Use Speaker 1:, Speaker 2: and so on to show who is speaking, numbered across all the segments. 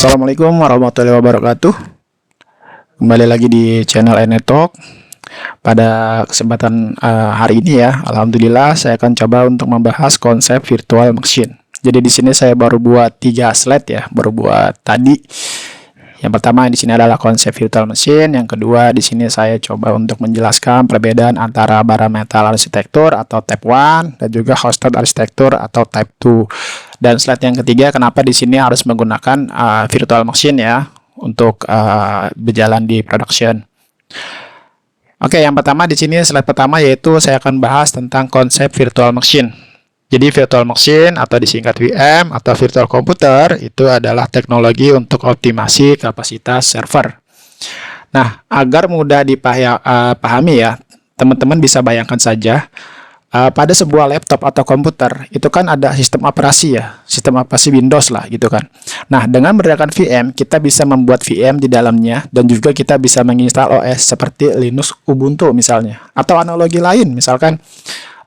Speaker 1: Assalamualaikum warahmatullahi wabarakatuh. Kembali lagi di channel Enetalk. Pada kesempatan hari ini ya, alhamdulillah saya akan coba untuk membahas konsep virtual machine. Jadi di sini saya baru buat 3 slide ya, baru buat tadi. Yang pertama di sini adalah konsep virtual machine, yang kedua di sini saya coba untuk menjelaskan perbedaan antara bare metal arsitektur atau type 1 dan juga hosted arsitektur atau type 2. Dan slide yang ketiga, kenapa di sini harus menggunakan virtual machine ya untuk berjalan di production. Oke, yang pertama di sini slide pertama yaitu saya akan bahas tentang konsep virtual machine. Jadi virtual machine atau disingkat VM atau virtual computer itu adalah teknologi untuk optimasi kapasitas server. Nah, agar mudah dipahami ya, teman-teman bisa bayangkan saja pada sebuah laptop atau komputer itu kan ada sistem operasi ya, sistem operasi Windows lah gitu kan. Nah, dengan menggunakan VM kita bisa membuat VM di dalamnya dan juga kita bisa menginstal OS seperti Linux, Ubuntu misalnya. Atau analogi lain misalkan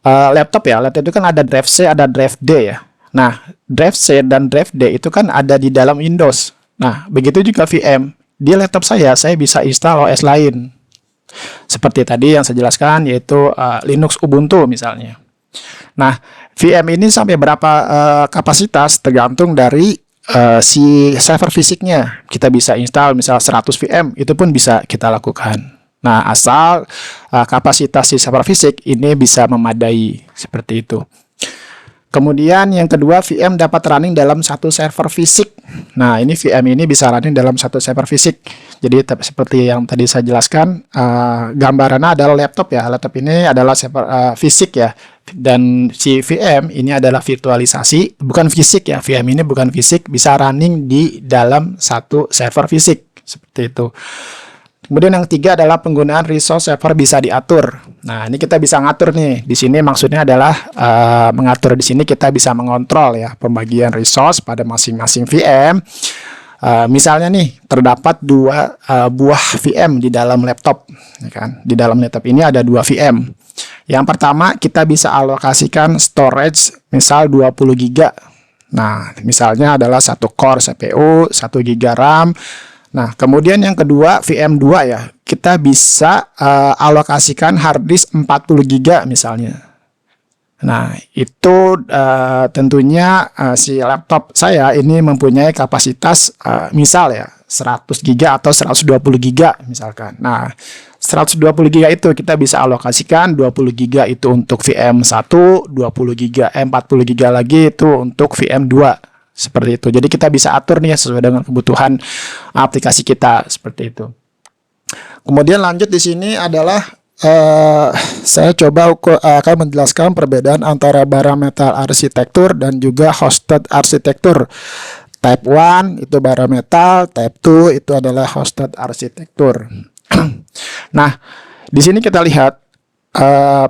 Speaker 1: laptop itu kan ada drive C, ada drive D ya. Nah, drive C dan drive D itu kan ada di dalam Windows. Nah, begitu juga VM. Di laptop saya bisa install OS lain. Seperti tadi yang saya jelaskan, yaitu Linux, Ubuntu misalnya. Nah, VM ini sampai berapa kapasitas tergantung dari si server fisiknya. Kita bisa install misal 100 VM, itu pun bisa kita lakukan. Nah, asal kapasitas si server fisik ini bisa memadai, seperti itu. Kemudian yang kedua, VM dapat running dalam satu server fisik. Nah, ini VM ini bisa running dalam satu server fisik. Jadi seperti yang tadi saya jelaskan, gambarannya adalah laptop ya. Laptop ini adalah server fisik ya. Dan si VM ini adalah virtualisasi, bukan fisik ya. VM ini bukan fisik, bisa running di dalam satu server fisik, seperti itu. Kemudian yang ketiga adalah penggunaan resource server bisa diatur. Nah, ini kita bisa ngatur nih. Di sini maksudnya adalah mengatur, di sini kita bisa mengontrol ya pembagian resource pada masing-masing VM. Misalnya nih terdapat 2 buah VM di dalam laptop, ya kan? Di dalam laptop ini ada 2 VM. Yang pertama kita bisa alokasikan storage misal 20 GB. Nah, misalnya adalah 1 core CPU, 1 GB RAM. Nah, kemudian yang kedua VM2 ya, kita bisa alokasikan hard disk 40 GB misalnya. Nah, itu tentunya si laptop saya ini mempunyai kapasitas misal ya 100 GB atau 120 GB misalkan. Nah, 120 GB itu kita bisa alokasikan 20 GB itu untuk VM1, 20 GB, 40 GB lagi itu untuk VM2. Seperti itu. Jadi kita bisa atur nih sesuai dengan kebutuhan aplikasi kita, seperti itu. Kemudian lanjut di sini adalah saya coba akan menjelaskan perbedaan antara bare metal arsitektur dan juga hosted arsitektur. Type 1 itu bare metal, type 2 itu adalah hosted arsitektur. Nah, di sini kita lihat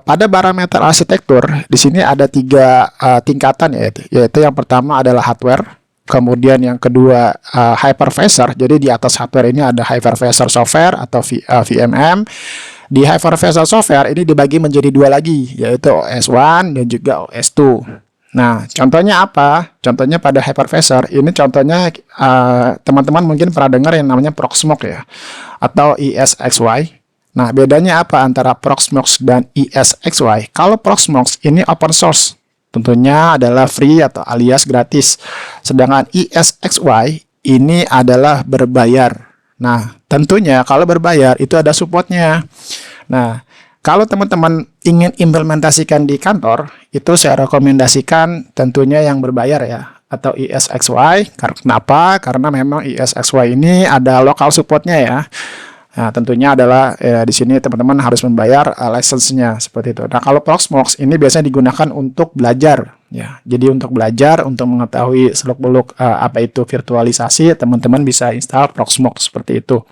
Speaker 1: pada bare metal arsitektur di sini ada 3 tingkatan yaitu yang pertama adalah hardware, kemudian yang kedua hypervisor. Jadi di atas hardware ini ada hypervisor software atau VMM. Di hypervisor software ini dibagi menjadi 2 lagi, yaitu OS1 dan juga OS2. Nah, contohnya apa? Contohnya pada hypervisor ini contohnya teman-teman mungkin pernah dengar yang namanya Proxmox ya atau ESXi. Nah, bedanya apa antara Proxmox dan ESXi? Kalau Proxmox ini open source, tentunya adalah free atau alias gratis. Sedangkan ESXi ini adalah berbayar. Nah, tentunya kalau berbayar itu ada supportnya. Nah, kalau teman-teman ingin implementasikan di kantor, itu saya rekomendasikan tentunya yang berbayar ya, atau ESXi. Kenapa? Karena memang ESXi ini ada local supportnya ya. Nah, tentunya adalah di sini teman-teman harus membayar license-nya seperti itu. Nah, kalau Proxmox ini biasanya digunakan untuk belajar ya. Jadi untuk belajar, untuk mengetahui seluk-beluk apa itu virtualisasi, teman-teman bisa install Proxmox seperti itu.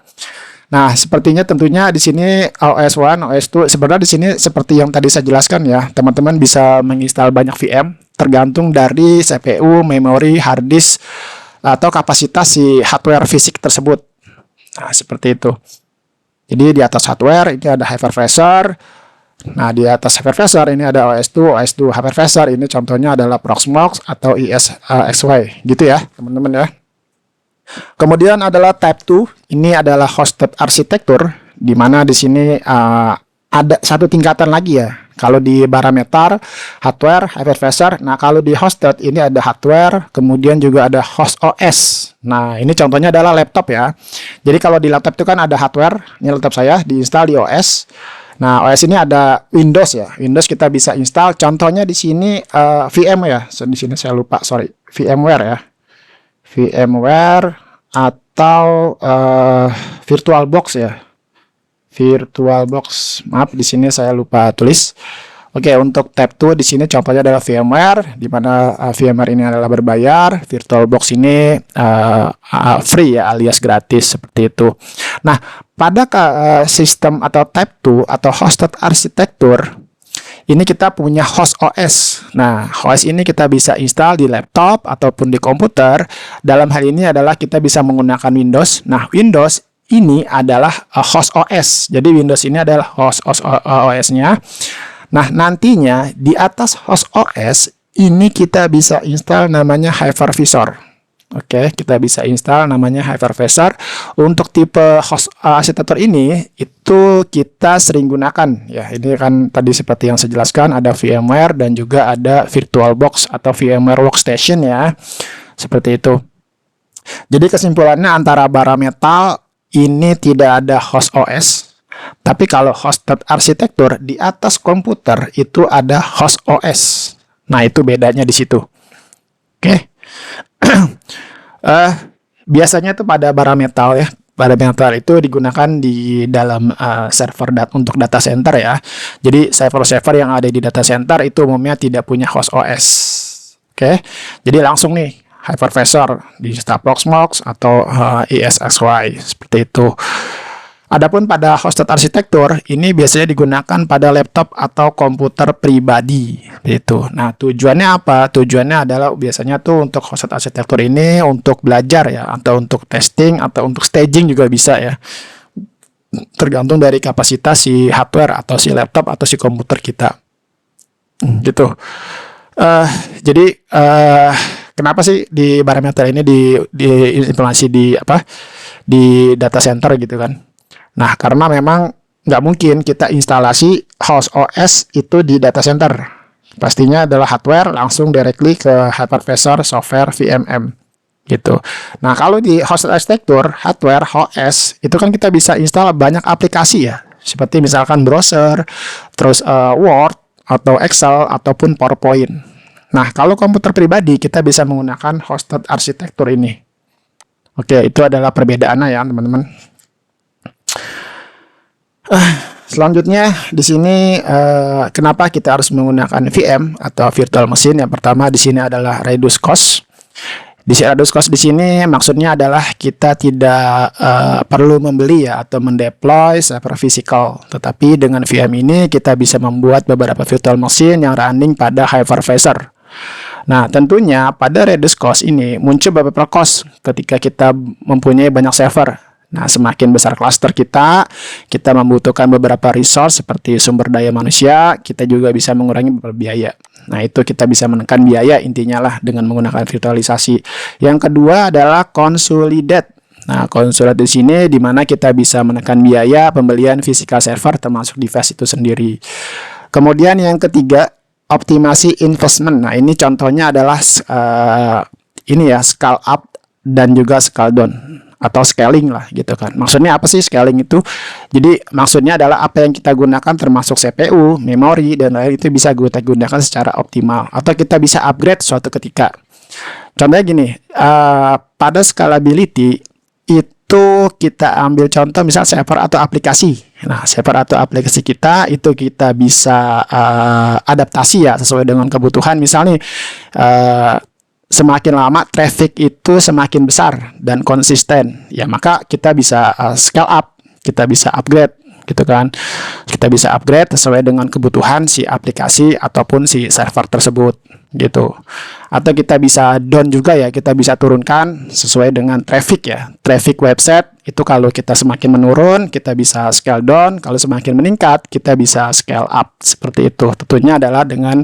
Speaker 1: Nah, sepertinya tentunya di sini OS1, OS2 sebenarnya di sini seperti yang tadi saya jelaskan ya. Teman-teman bisa menginstal banyak VM tergantung dari CPU, memori, hard disk atau kapasitas si hardware fisik tersebut. Nah, seperti itu. Jadi di atas hardware ini ada hypervisor. Nah, di atas hypervisor ini ada OS2 hypervisor. Ini contohnya adalah Proxmox atau ESXi gitu ya, teman-teman ya. Kemudian adalah type 2, ini adalah hosted arsitektur, di mana di sini ada satu tingkatan lagi ya. Kalau di bare metal, hardware, hypervisor. Nah, kalau di hosted ini ada hardware, kemudian juga ada host OS. Nah, ini contohnya adalah laptop ya. Jadi kalau di laptop itu kan ada hardware, ini laptop saya diinstal di OS. Nah, OS ini ada Windows ya. Windows kita bisa install. Contohnya di sini VM ya. So, di sini saya lupa, sorry. VMware ya. VMware atau VirtualBox ya. VirtualBox. Maaf, di sini saya lupa tulis. Oke, untuk tab 2 di sini contohnya adalah VMware, di mana VMware ini adalah berbayar, VirtualBox ini free ya, alias gratis seperti itu. Nah, pada sistem atau tab 2 atau hosted arsitektur, ini kita punya host OS. Nah, OS ini kita bisa install di laptop ataupun di komputer. Dalam hal ini adalah kita bisa menggunakan Windows. Nah, Windows ini adalah host OS. Jadi Windows ini adalah host OS-nya. Nah, nantinya di atas host OS ini kita bisa install namanya hypervisor. Oke, kita bisa install namanya hypervisor. Untuk tipe host arsitektur ini itu kita sering gunakan ya. Ini kan tadi seperti yang saya jelaskan, ada VMware dan juga ada VirtualBox atau VMware Workstation ya. Seperti itu. Jadi kesimpulannya antara bare metal ini tidak ada host OS, tapi kalau hosted arsitektur di atas komputer itu ada host OS. Nah, itu bedanya di situ. Oke. Biasanya itu pada bare metal ya. Bare metal itu digunakan di dalam server untuk data center ya. Jadi server-server yang ada di data center itu umumnya tidak punya host OS. Oke. Jadi langsung nih hypervisor di Proxmox atau ESXi seperti itu. Adapun pada hosted arsitektur ini biasanya digunakan pada laptop atau komputer pribadi itu. Nah, tujuannya apa? Tujuannya adalah biasanya tuh untuk hosted arsitektur ini untuk belajar ya, atau untuk testing atau untuk staging juga bisa ya. Tergantung dari kapasitas si hardware atau si laptop atau si komputer kita. Gitu. Jadi kenapa sih di bare metal ini diimplementasi di data center gitu kan? Nah, karena memang nggak mungkin kita instalasi host OS itu di data center. Pastinya adalah hardware langsung directly ke hypervisor software VMM gitu. Nah, kalau di host arsitektur hardware OS itu kan kita bisa install banyak aplikasi ya, seperti misalkan browser, terus Word atau Excel ataupun PowerPoint. Nah, kalau komputer pribadi kita bisa menggunakan hosted arsitektur ini. Oke, itu adalah perbedaannya ya, teman-teman. Selanjutnya di sini kenapa kita harus menggunakan VM atau virtual machine? Yang pertama di sini adalah reduce cost. Reduce cost di sini maksudnya adalah kita tidak perlu membeli ya atau mendeploy server physical, tetapi dengan VM ini kita bisa membuat beberapa virtual machine yang running pada hypervisor. Nah, tentunya pada reduce cost ini muncul beberapa cost ketika kita mempunyai banyak server. Nah, semakin besar cluster kita membutuhkan beberapa resource seperti sumber daya manusia, kita juga bisa mengurangi beberapa biaya. Nah, itu kita bisa menekan biaya intinya lah dengan menggunakan virtualisasi. Yang kedua adalah consolidate. Nah, consolidate di sini di mana kita bisa menekan biaya pembelian physical server termasuk device itu sendiri. Kemudian yang ketiga, optimasi investment. Nah, ini contohnya adalah ini ya, scale up dan juga scale down atau scaling lah gitu kan. Maksudnya apa sih scaling itu? Jadi maksudnya adalah apa yang kita gunakan termasuk CPU, memori dan lain itu bisa kita gunakan secara optimal atau kita bisa upgrade suatu ketika. Contohnya gini, pada scalability itu kita ambil contoh misal server atau aplikasi. Nah, server atau aplikasi kita itu kita bisa adaptasi ya sesuai dengan kebutuhan. Misalnya semakin lama traffic itu semakin besar dan konsisten, ya maka kita bisa scale up, kita bisa upgrade gitu kan. Kita bisa upgrade sesuai dengan kebutuhan si aplikasi ataupun si server tersebut gitu. Atau kita bisa down juga ya, kita bisa turunkan sesuai dengan traffic ya. Traffic website itu kalau kita semakin menurun, kita bisa scale down, kalau semakin meningkat, kita bisa scale up seperti itu. Tentunya adalah dengan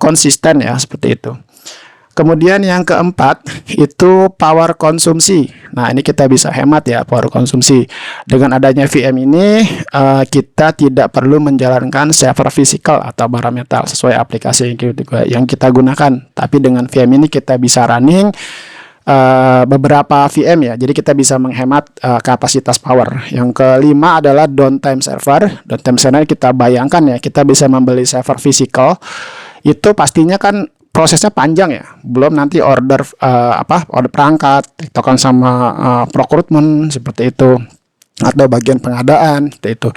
Speaker 1: konsisten ya, seperti itu. Kemudian yang keempat itu power konsumsi. Nah, ini kita bisa hemat ya power konsumsi. Dengan adanya VM ini kita tidak perlu menjalankan server fisikal atau bare metal sesuai aplikasi yang kita gunakan. Tapi dengan VM ini kita bisa running beberapa VM ya. Jadi kita bisa menghemat kapasitas power. Yang kelima adalah downtime server. Downtime server kita bayangkan ya, kita bisa membeli server fisikal. Itu pastinya kan prosesnya panjang ya, belum nanti order order perangkat, tiktokan sama procurement seperti itu, atau bagian pengadaan seperti itu.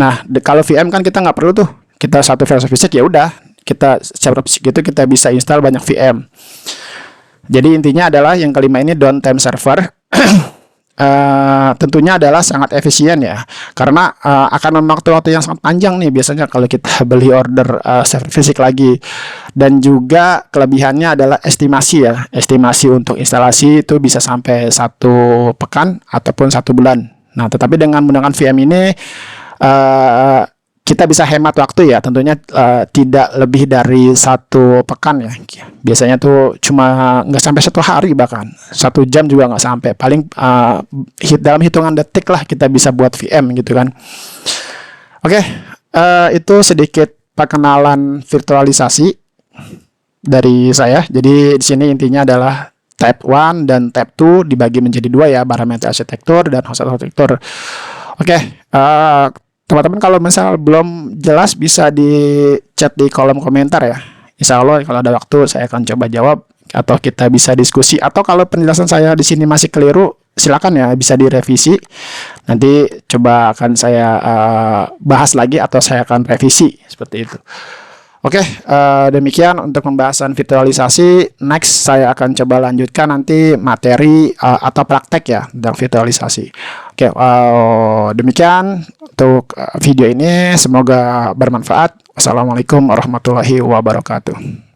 Speaker 1: Nah, kalau VM kan kita nggak perlu tuh, kita satu versi fisik ya udah, kita secara fisik itu kita bisa install banyak VM. Jadi intinya adalah yang kelima ini downtime server. Tentunya adalah sangat efisien ya, karena akan memakan waktu yang sangat panjang nih biasanya kalau kita beli order server fisik lagi. Dan juga kelebihannya adalah estimasi ya, estimasi untuk instalasi itu bisa sampai 1 pekan ataupun 1 bulan. Nah, tetapi dengan menggunakan VM ini kita bisa hemat waktu ya, tentunya tidak lebih dari 1 pekan ya. Biasanya tuh cuma nggak sampai 1 hari, bahkan 1 jam juga nggak sampai. Paling dalam hitungan detik lah kita bisa buat VM gitu kan. Oke, itu sedikit perkenalan virtualisasi dari saya. Jadi di sini intinya adalah tab 1 dan tab 2 dibagi menjadi 2 ya, bare metal arsitektur dan host arsitektur. Oke, teman-teman kalau misal belum jelas bisa di chat di kolom komentar ya. Insya Allah kalau ada waktu saya akan coba jawab, atau kita bisa diskusi, atau kalau penjelasan saya di sini masih keliru silakan ya, bisa direvisi. Nanti coba akan saya bahas lagi atau saya akan revisi seperti itu. Oke, demikian untuk pembahasan virtualisasi. Next saya akan coba lanjutkan nanti materi atau praktek ya tentang virtualisasi. Oke, demikian untuk video ini, semoga bermanfaat. Wassalamualaikum warahmatullahi wabarakatuh.